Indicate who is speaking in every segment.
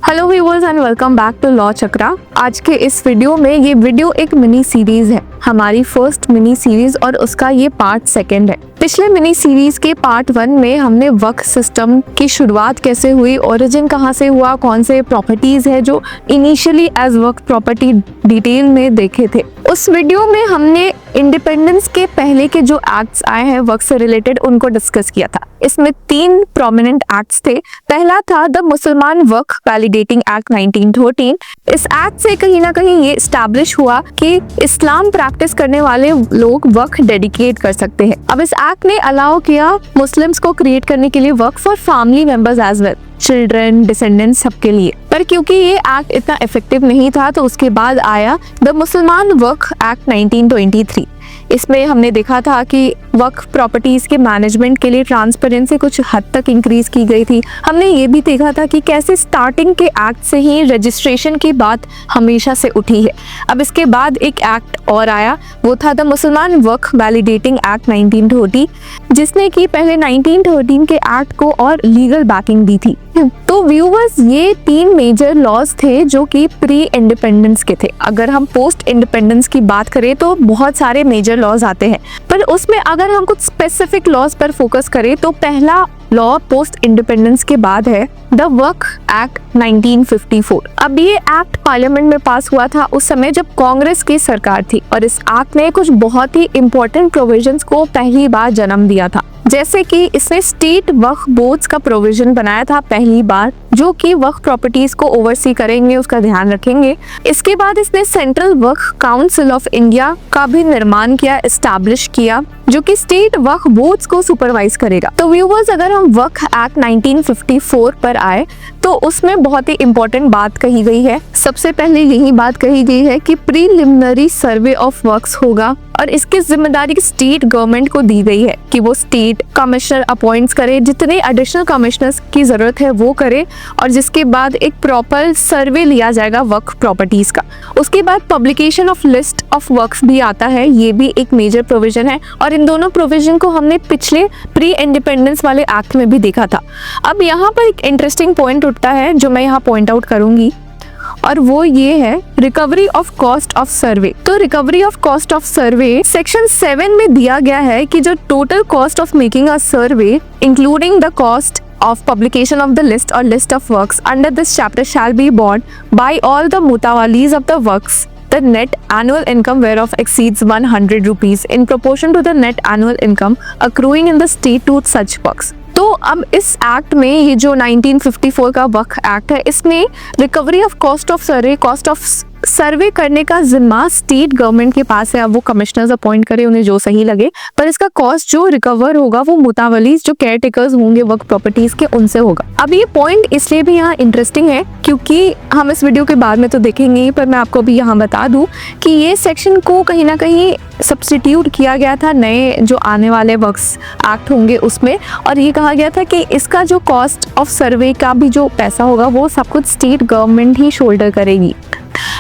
Speaker 1: Hello viewers and welcome back to law Chakra. आज के इस वीडियो में ये वीडियो एक मिनी सीरीज है, हमारी फर्स्ट मिनी सीरीज, और उसका ये पार्ट सेकंड है। पिछले मिनी सीरीज के पार्ट 1 में हमने वक्फ सिस्टम की शुरुआत कैसे हुई, ओरिजिन कहाँ से हुआ, कौन से प्रॉपर्टीज है जो इनिशियली एज वक्फ प्रॉपर्टी डिटेल में देखे थे। उस वीडियो में हमने इंडिपेंडेंस के पहले के जो एक्ट्स आए हैं वक्फ से रिलेटेड उनको डिस्कस किया था। इसमें 3 प्रोमिनेंट एक्ट्स थे। पहला था द मुसलमान वक्फ वैलिडेटिंग एक्ट 1913। इस एक्ट से कहीं ना कहीं ये एस्टैब्लिश हुआ कि इस्लाम प्रैक्टिस करने वाले लोग वक्फ डेडिकेट कर सकते हैं। अब इस एक्ट ने अलाउ किया मुस्लिम्स को क्रिएट करने के लिए वक्फ for family members as well, children, descendants, सबके लिए। पर क्योंकि ये एक्ट इतना इफेक्टिव नहीं था तो उसके बाद आया द मुसलमान वक्फ एक्ट 1923। इसमें हमने देखा था कि वक्फ प्रॉपर्टीज के मैनेजमेंट के लिए ट्रांसपेरेंसी कुछ हद तक इंक्रीज की गई थी। हमने ये भी देखा था कि कैसे स्टार्टिंग के एक्ट से ही रजिस्ट्रेशन की बात हमेशा से उठी है। अब इसके बाद एक एक्ट और आया, वो था द मुसलमान वक्फ वैलिडेटिंग एक्ट 1930, जिसने कि पहले 1913 के एक्ट को और लीगल बैकिंग दी थी। तो व्यूअर्स, ये 3 मेजर लॉज थे जो कि प्री इंडिपेंडेंस के थे। अगर हम पोस्ट इंडिपेंडेंस की बात करें तो बहुत सारे मेजर लॉज आते हैं, पर उसमें अगर हम कुछ स्पेसिफिक लॉज पर फोकस करें तो पहला लॉ पोस्ट इंडिपेंडेंस के बाद है द वक्फ एक्ट 1954। अब ये एक्ट पार्लियामेंट में पास हुआ था उस समय जब कांग्रेस की सरकार थी, और इस एक्ट ने कुछ बहुत ही इंपॉर्टेंट प्रोविजंस को पहली बार जन्म दिया था। जैसे कि इसने स्टेट वक्फ बोर्ड्स का प्रोविजन बनाया था पहली बार, जो कि वक्फ प्रॉपर्टीज को ओवरसी करेंगे, उसका ध्यान रखेंगे। इसके बाद इसने central Waqf council of India का भी निर्माण किया, एस्टैब्लिश किया, जो कि स्टेट वक्फ बोर्ड्स को सुपरवाइज करेगा। तो व्यूअर्स, अगर हम वक्फ एक्ट 1954 पर आए तो उसमें बहुत ही इंपॉर्टेंट बात कही गई है। सबसे पहले यही बात कही गई है कि प्रीलिमिनरी सर्वे ऑफ वर्क्स होगा, और इसकी जिम्मेदारी स्टेट गवर्नमेंट को दी गई है कि वो स्टेट कमिश्नर अपॉइंट्स करे, जितने एडिशनल कमिश्नर्स की जरूरत है वो करे, और जिसके बाद एक प्रॉपर सर्वे लिया जाएगा वक्फ प्रॉपर्टीज का। उसके बाद पब्लिकेशन ऑफ लिस्ट ऑफ वक्फ भी आता है, ये भी एक मेजर प्रोविजन है, और इन दोनों प्रोविजन को हमने पिछले प्री इंडिपेंडेंस वाले एक्ट में भी देखा था। अब यहाँ पर एक इंटरेस्टिंग पॉइंट उठता है जो मैं यहाँ पॉइंट आउट करूंगी, और वो ये है recovery of cost of survey. तो recovery of cost of survey section 7 में दिया गया है कि जो total cost of making a survey including the cost of publication of the list or list of works under this chapter shall be borne by all the mutawalis of the works, the net annual income whereof exceeds 100 rupees in proportion to the net annual income accruing in the state to such works। तो अब इस act में, ये जो 1954 का वक्फ act है, इसमें recovery of cost of survey, cost of सर्वे करने का जिम्मा स्टेट गवर्नमेंट के पास है। अब वो कमिश्नर्स अपॉइंट करे, उन्हें जो सही लगे, पर इसका कॉस्ट जो रिकवर होगा वो मुतावलीज, जो केयर टेकर्स होंगे वक्फ प्रॉपर्टीज के, उनसे होगा। अब ये पॉइंट इसलिए भी यहाँ इंटरेस्टिंग है क्योंकि हम इस वीडियो के बाद में तो देखेंगे, पर मैं आपको भी यहाँ बता दूं कि ये सेक्शन को कहीं ना कहीं सब्स्टिट्यूट किया गया था नए जो आने वाले वक्फ एक्ट होंगे उसमें, और ये कहा गया था कि इसका जो कॉस्ट ऑफ सर्वे का भी जो पैसा होगा वो सब कुछ स्टेट गवर्नमेंट ही शोल्डर करेगी।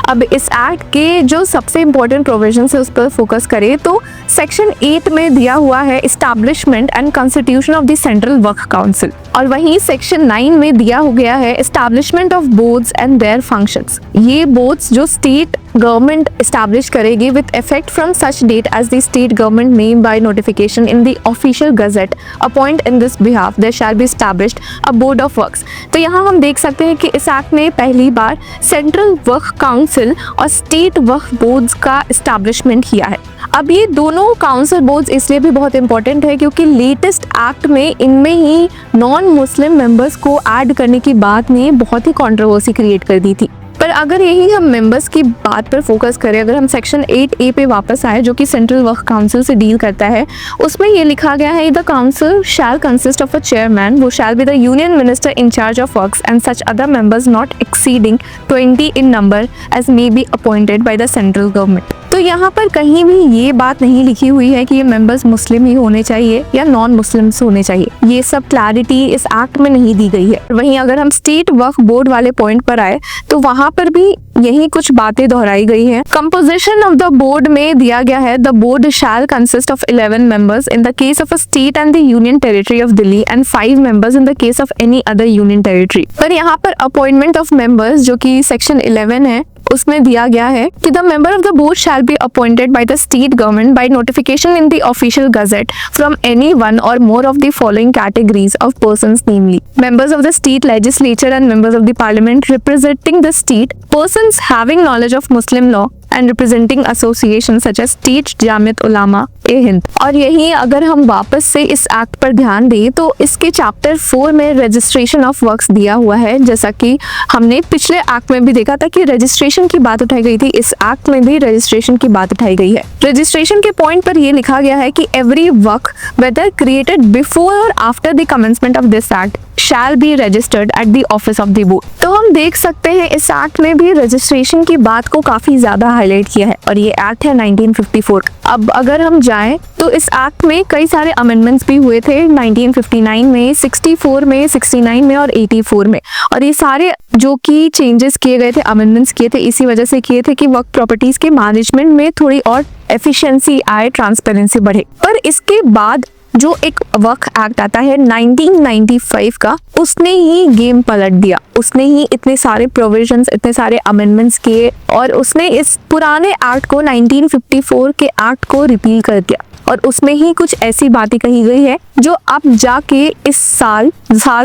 Speaker 1: अब इस एक्ट के जो सबसे इम्पोर्टेंट प्रोविजंस है उस पर फोकस करें तो सेक्शन 8 में दिया हुआ है establishment and constitution of the central Waqf council, और वहीं सेक्शन 9 में दिया हो गया है establishment of boards and their functions. ये बोर्ड्स जो स्टेट गवर्नमेंट एस्टैब्लिश करेगी with effect from such date as the state government name by notification in the official gazette appoint in this behalf there shall be established a board of works. तो यहाँ हम देख सकते हैं कि इस act में पहली बार सेंट्रल वक्फ काउंसिल और स्टेट वक्फ बोर्ड्स का एस्टैब्लिशमेंट किया है। अब ये दोनों काउंसिल बोर्ड्स इसलिए भी बहुत इंपॉर्टेंट है क्योंकि लेटेस्ट एक्ट में इनमें ही नॉन मुस्लिम मेंबर्स को ऐड करने की बात ने बहुत ही कंट्रोवर्सी क्रिएट कर दी थी। पर अगर यही हम मेंबर्स की बात पर फोकस करें, अगर हम सेक्शन 8A पे वापस आए जो कि सेंट्रल वक्फ काउंसिल से डील करता है, उसमें ये लिखा गया है the council shall consist of a chairman वो shall be the union minister in charge of works and such other members not exceeding 20 in number as may be appointed by the central government. तो यहाँ पर कहीं भी ये बात नहीं लिखी हुई है कि ये मेंबर्स मुस्लिम ही होने चाहिए या नॉन मुस्लिम्स होने चाहिए। ये सब क्लैरिटी इस एक्ट में नहीं दी गई है। वहीं अगर हम स्टेट वक्फ बोर्ड वाले पॉइंट पर आए तो वहां पर भी यही कुछ बातें दोहराई गई हैं। कंपोजिशन ऑफ द बोर्ड में दिया गया है, the board shell consist of 11 members in the case of a state and the union territory of Delhi and 5 members in the case of any other union territory. पर यहाँ पर appointment of members जो कि section 11 है उसमें दिया गया है कि the member of the board shall be appointed by the state government by notification in the official gazette from any one or more of the following categories of persons, namely members of the state legislature and members of the parliament representing the state, persons having knowledge of Muslim law and representing associations such as State Jamiat Ulama ए हिंद। और यही अगर हम वापस से इस act पर ध्यान दें तो इसके चैप्टर 4 में रजिस्ट्रेशन ऑफ वर्क्स दिया हुआ है। जैसा कि हमने पिछले एक्ट में भी देखा था कि रजिस्ट्रेशन की बात उठाई गई थी, इस एक्ट में भी रजिस्ट्रेशन की बात उठाई गई है। रजिस्ट्रेशन के पॉइंट पर यह लिखा गया है कि every work whether created before or after the commencement of this act shall be registered at the office of the board. तो हम देख सकते हैं इस एक्ट में भी रजिस्ट्रेशन की बात को काफी ज्यादा हाईलाइट किया है और ये एक्ट है 1954। अब अगर हम जाएं तो इस एक्ट में कई सारे अमेंडमेंट्स भी हुए थे 1959 में, 64 में, 69 में और 84 में। और ये सारे जो कि चेंजेस किए गए थे, अमेंडमेंट्स किए थे, इसी वजह से किए थे कि वर्क प्रॉपर्टीज के मैनेजमेंट में थोड़ी और एफिशिएंसी आए, ट्रांसपेरेंसी बढ़े। पर इसके बाद जो एक वर्क एक्ट आता है 1995 का, उसने ही गेम पलट दिया। उसने ही इतने सारे प्रोविजंस, इतने सारे अमेंडमेंट्स किए और उसने इस पुराने एक्ट को 1954 के एक्ट को रिपील कर दिया। और उसमें ही कुछ ऐसी बातें कही गई है जो अब जाके इस साल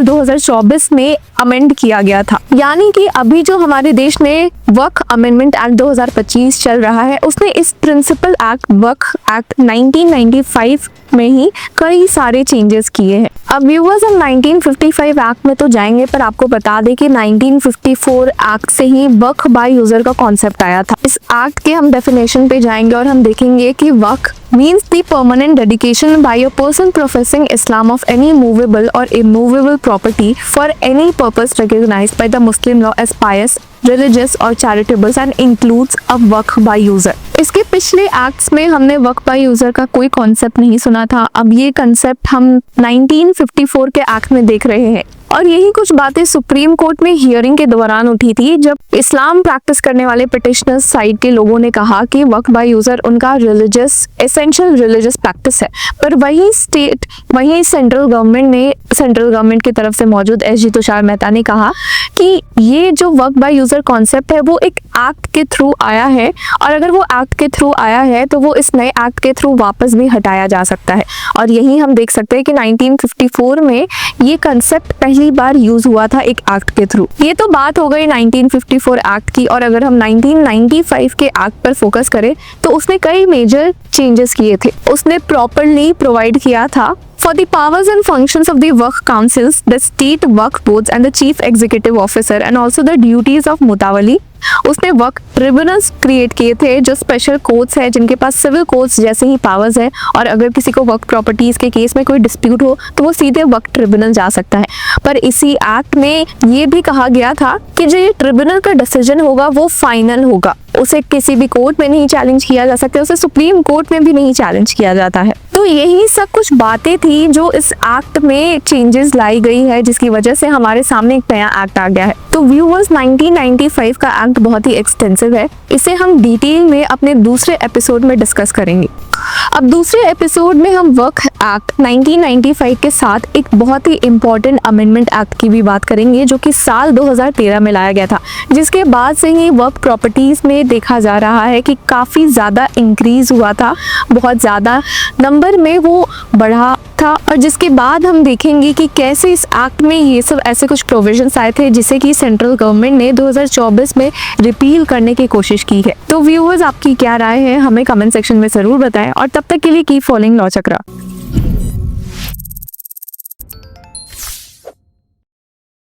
Speaker 1: 2024 में अमेंड किया गया था। यानी कि अभी जो हमारे देश में वर्क अमेंडमेंट एक्ट 2025 चल रहा है, उसने इस प्रिंसिपल एक्ट वर्क एक्ट 1995 में ही कई सारे चेंजेस किए हैं। अब व्यूअर्स हम 1955 एक्ट में तो जाएंगे, पर आपको बता दें कि 1954 एक्ट से ही वर्क बाय यूजर का कॉन्सेप्ट आया था। इस एक्ट के हम डेफिनेशन पे जाएंगे और हम देखेंगे कि work means the permanent dedication by a person professing Islam of any movable or immovable property for any purpose recognized by the Muslim law as pious, religious or charitable and includes a work by user। इसके पिछले acts में हमने work by user का कोई concept नहीं सुना था। अब ये कॉन्सेप्ट हम 1954 के एक्ट में देख रहे हैं। और यही कुछ बातें सुप्रीम कोर्ट में हियरिंग के दौरान उठी थी, जब इस्लाम प्रैक्टिस करने वाले पिटिशनर्स साइड के लोगों ने कहा कि वर्क बाय यूजर उनका रिलीजियस, एसेंशियल रिलीजियस प्रैक्टिस है। पर वही सेंट्रल गवर्नमेंट की तरफ से मौजूद एसजी तुषार मेहता ने कहा कि ये जो वर्क बाय यूजर कॉन्सेप्ट है वो एक एक्ट के थ्रू आया है, और अगर वो एक्ट के थ्रू आया है तो वो इस नए एक्ट के थ्रू वापस भी हटाया जा सकता है। और यही हम देख सकते हैं कि 1954 में ये कंसेप्ट पहली बार यूज हुआ था एक एक्ट के थ्रू। ये तो बात हो गई 1954 एक्ट की। और अगर हम 1995 के एक्ट पर फोकस करें तो उसने कई मेजर चेंजेस किए थे। उसने प्रॉपरली प्रोवाइड किया था for the powers and functions of the work councils, the state work boards and the chief executive officer and also the duties of मुतावली। उसने वर्क ट्रिब्यूनल्स क्रिएट किए थे जो स्पेशल कोर्ट्स है, जिनके पास सिविल कोर्ट्स जैसे ही powers है, और अगर किसी को वर्क प्रॉपर्टीज के केस में कोई डिस्प्यूट हो तो वो सीधे वर्क ट्रिब्यूनल जा सकता है। पर इसी एक्ट में ये भी कहा गया था कि जो ये ट्रिब्यूनल का डिसीजन होगा वो फाइनल होगा, उसे किसी भी कोर्ट में नहीं चैलेंज किया जा सकता, उसे सुप्रीम कोर्ट में भी नहीं चैलेंज किया जाता है। तो यही सब कुछ बातें थी जो इस एक्ट में चेंजेस लाई गई है, जिसकी वजह से हमारे सामने एक नया एक्ट आ गया है। तो व्यूअर्स 1995 का एक्ट बहुत ही एक्सटेंसिव है, इसे हम डिटेल में अपने दूसरे एपिसोड में डिस्कस करेंगे। अब दूसरे एपिसोड में हम वर्क एक्ट 1995 के साथ एक बहुत ही इम्पोर्टेंट अमेंडमेंट एक्ट की भी बात करेंगे, जो कि साल 2013 में लाया गया था, जिसके बाद से ही वर्क प्रॉपर्टीज में देखा जा रहा है कि काफ़ी ज़्यादा इंक्रीज हुआ था, बहुत ज़्यादा नंबर में वो बढ़ा था। और जिसके बाद हम देखेंगे कि कैसे इस एक्ट में ये सब ऐसे कुछ प्रोविजंस आए थे जिसे कि सेंट्रल गवर्नमेंट ने 2024 में रिपील करने की कोशिश की है। तो व्यूअर्स, आपकी क्या राय है हमें कमेंट सेक्शन में ज़रूर बताएं, और तब तक के लिए कीप फॉलोइंग लॉ चक्रा।